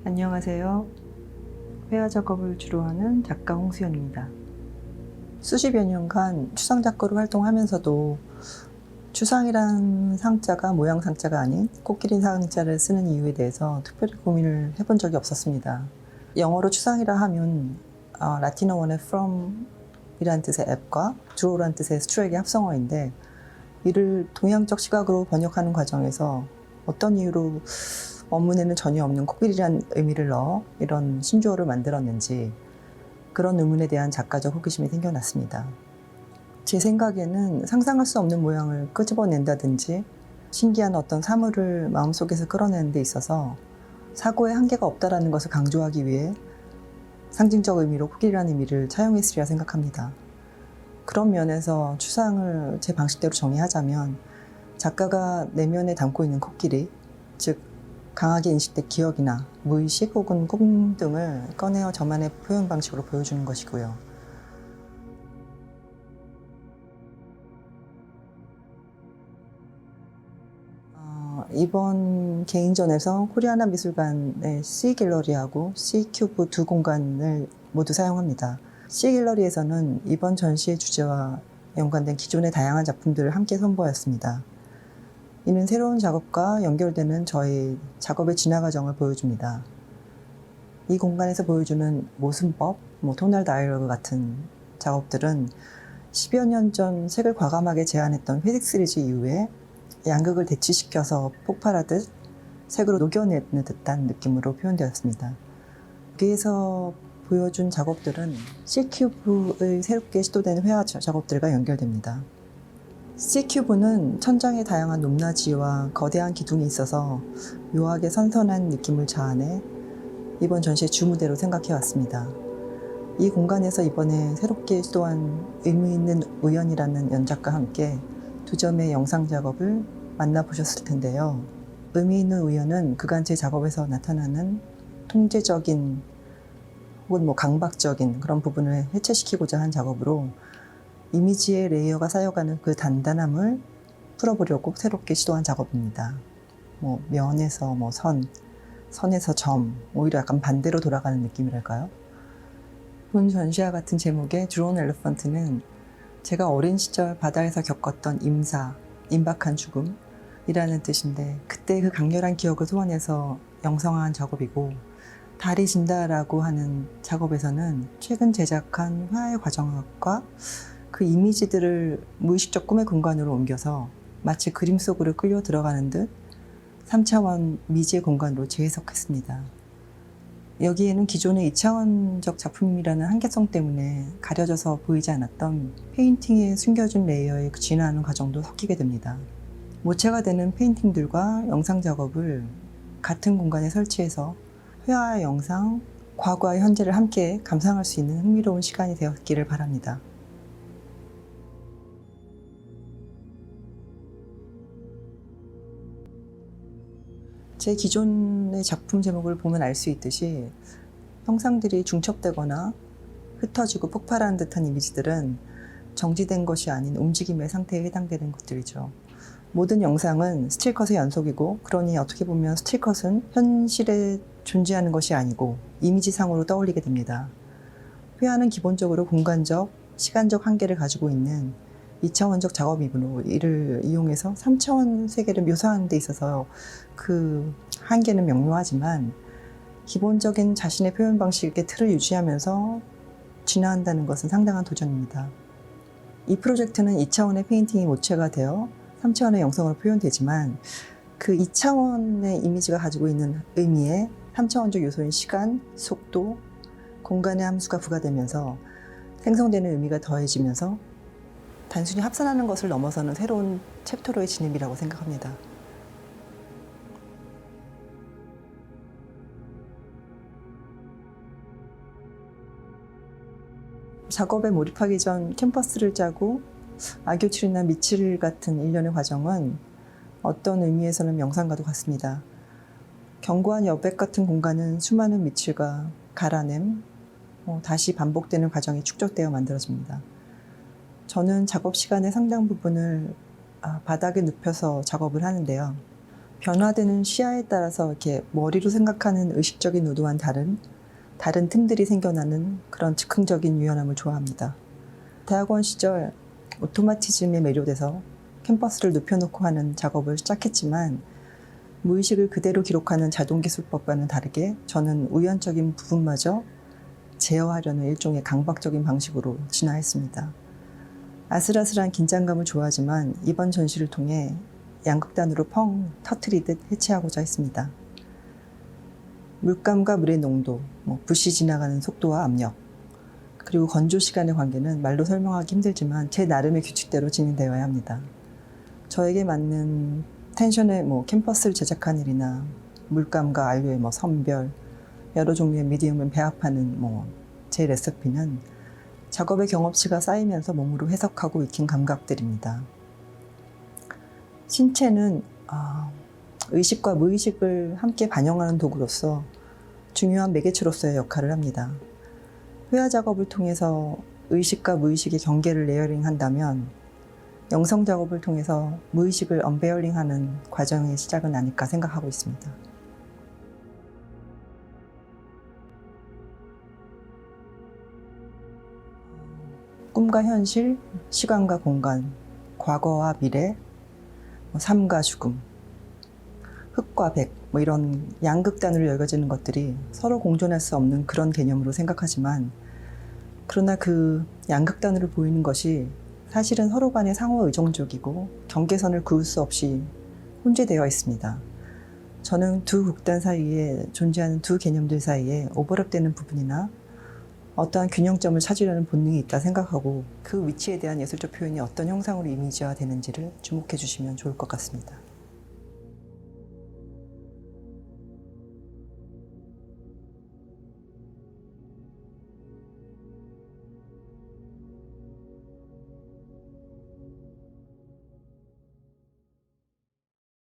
안녕하세요. 회화 작업을 주로 하는 작가 홍수연입니다. 수십여 년간 추상 작가로 활동하면서도 추상이란 상자가 모양 상자가 아닌 코끼리 상자를 쓰는 이유에 대해서 특별히 고민을 해본 적이 없었습니다. 영어로 추상이라 하면 라틴어 원의 from 이란 뜻의 앱과 draw란 뜻의 스트랙의 합성어인데, 이를 동양적 시각으로 번역하는 과정에서 어떤 이유로 원문에는 전혀 없는 코끼리란 의미를 넣어 이런 신조어를 만들었는지, 그런 의문에 대한 작가적 호기심이 생겨났습니다. 제 생각에는 상상할 수 없는 모양을 끄집어낸다든지 신기한 어떤 사물을 마음속에서 끌어내는 데 있어서 사고에 한계가 없다는 것을 강조하기 위해 상징적 의미로 코끼리라는 의미를 차용했으리라 생각합니다. 그런 면에서 추상을 제 방식대로 정의하자면, 작가가 내면에 담고 있는 코끼리, 즉 강하게 인식된 기억이나 무의식 혹은 꿈 등을 꺼내어 저만의 표현 방식으로 보여주는 것이고요. 이번 개인전에서 코리아나 미술관의 C갤러리하고 C큐브 두 공간을 모두 사용합니다. C갤러리에서는 이번 전시의 주제와 연관된 기존의 다양한 작품들을 함께 선보였습니다. 이는 새로운 작업과 연결되는 저의 작업의 진화 과정을 보여줍니다. 이 공간에서 보여주는 모순법, 토널 다이얼로그 같은 작업들은 10여 년 전 색을 과감하게 제안했던 회색 시리즈 이후에 양극을 대치시켜서 폭발하듯 색으로 녹여내는 듯한 느낌으로 표현되었습니다. 여기에서 보여준 작업들은 C큐브의 새롭게 시도된 회화 작업들과 연결됩니다. C큐브는 천장에 다양한 높낮이와 거대한 기둥이 있어서 묘하게 선선한 느낌을 자아내 이번 전시의 주무대로 생각해왔습니다. 이 공간에서 이번에 새롭게 시도한 의미 있는 우연이라는 연작과 함께 두 점의 영상 작업을 만나보셨을 텐데요. 의미 있는 우연은 그간 제 작업에서 나타나는 통제적인 혹은 강박적인 그런 부분을 해체시키고자 한 작업으로, 이미지의 레이어가 쌓여가는 그 단단함을 풀어보려고 새롭게 시도한 작업입니다. 면에서 선에서 점, 오히려 약간 반대로 돌아가는 느낌이랄까요? 본 전시와 같은 제목의 드론 엘리펀트는 제가 어린 시절 바다에서 겪었던 임박한 죽음이라는 뜻인데, 그때 그 강렬한 기억을 소환해서 영상화한 작업이고, 달이 진다라고 하는 작업에서는 최근 제작한 화해 과정과 그 이미지들을 무의식적 꿈의 공간으로 옮겨서 마치 그림 속으로 끌려 들어가는 듯 3차원 미지의 공간으로 재해석했습니다. 여기에는 기존의 2차원적 작품이라는 한계성 때문에 가려져서 보이지 않았던 페인팅에 숨겨진 레이어의 진화하는 과정도 섞이게 됩니다. 모체가 되는 페인팅들과 영상 작업을 같은 공간에 설치해서 회화와 영상, 과거와 현재를 함께 감상할 수 있는 흥미로운 시간이 되었기를 바랍니다. 제 기존의 작품 제목을 보면 알 수 있듯이 형상들이 중첩되거나 흩어지고 폭발하는 듯한 이미지들은 정지된 것이 아닌 움직임의 상태에 해당되는 것들이죠. 모든 영상은 스틸컷의 연속이고, 그러니 어떻게 보면 스틸컷은 현실에 존재하는 것이 아니고 이미지상으로 떠올리게 됩니다. 회화는 기본적으로 공간적, 시간적 한계를 가지고 있는 2차원적 작업이므로 이를 이용해서 3차원 세계를 묘사하는 데 있어서 그 한계는 명료하지만, 기본적인 자신의 표현 방식의 틀을 유지하면서 진화한다는 것은 상당한 도전입니다. 이 프로젝트는 2차원의 페인팅이 모체가 되어 3차원의 영상으로 표현되지만, 그 2차원의 이미지가 가지고 있는 의미에 3차원적 요소인 시간, 속도, 공간의 함수가 부과되면서 생성되는 의미가 더해지면서 단순히 합산하는 것을 넘어서는 새로운 챕터로의 진입이라고 생각합니다. 작업에 몰입하기 전 캔버스를 짜고 악교칠이나 미칠 같은 일련의 과정은 어떤 의미에서는 명상과도 같습니다. 견고한 여백 같은 공간은 수많은 미칠과 갈아냄, 다시 반복되는 과정이 축적되어 만들어집니다. 저는 작업 시간의 상당 부분을 바닥에 눕혀서 작업을 하는데요. 변화되는 시야에 따라서 이렇게 머리로 생각하는 의식적인 의도와는 다른 틈들이 생겨나는 그런 즉흥적인 유연함을 좋아합니다. 대학원 시절 오토마티즘에 매료돼서 캠퍼스를 눕혀놓고 하는 작업을 시작했지만 무의식을 그대로 기록하는 자동기술법과는 다르게 저는 우연적인 부분마저 제어하려는 일종의 강박적인 방식으로 진화했습니다. 아슬아슬한 긴장감을 좋아하지만 이번 전시를 통해 양극단으로 펑 터트리듯 해체하고자 했습니다. 물감과 물의 농도, 붓이 지나가는 속도와 압력, 그리고 건조 시간의 관계는 말로 설명하기 힘들지만 제 나름의 규칙대로 진행되어야 합니다. 저에게 맞는 텐션의 캠퍼스를 제작한 일이나 물감과 안료의 선별, 여러 종류의 미디움을 배합하는 제 레시피는 작업의 경험치가 쌓이면서 몸으로 해석하고 익힌 감각들입니다. 신체는 의식과 무의식을 함께 반영하는 도구로서 중요한 매개체로서의 역할을 합니다. 회화 작업을 통해서 의식과 무의식의 경계를 레이어링한다면 영성 작업을 통해서 무의식을 언베어링하는 과정의 시작은 아닐까 생각하고 있습니다. 꿈과 현실, 시간과 공간, 과거와 미래, 삶과 죽음, 흑과 백, 이런 양극단으로 여겨지는 것들이 서로 공존할 수 없는 그런 개념으로 생각하지만, 그러나 그 양극단으로 보이는 것이 사실은 서로 간에 상호 의존적이고 경계선을 그을 수 없이 혼재되어 있습니다. 저는 두 극단 사이에 존재하는 두 개념들 사이에 오버랩되는 부분이나 어떠한 균형점을 찾으려는 본능이 있다 생각하고 그 위치에 대한 예술적 표현이 어떤 형상으로 이미지화되는지를 주목해 주시면 좋을 것 같습니다.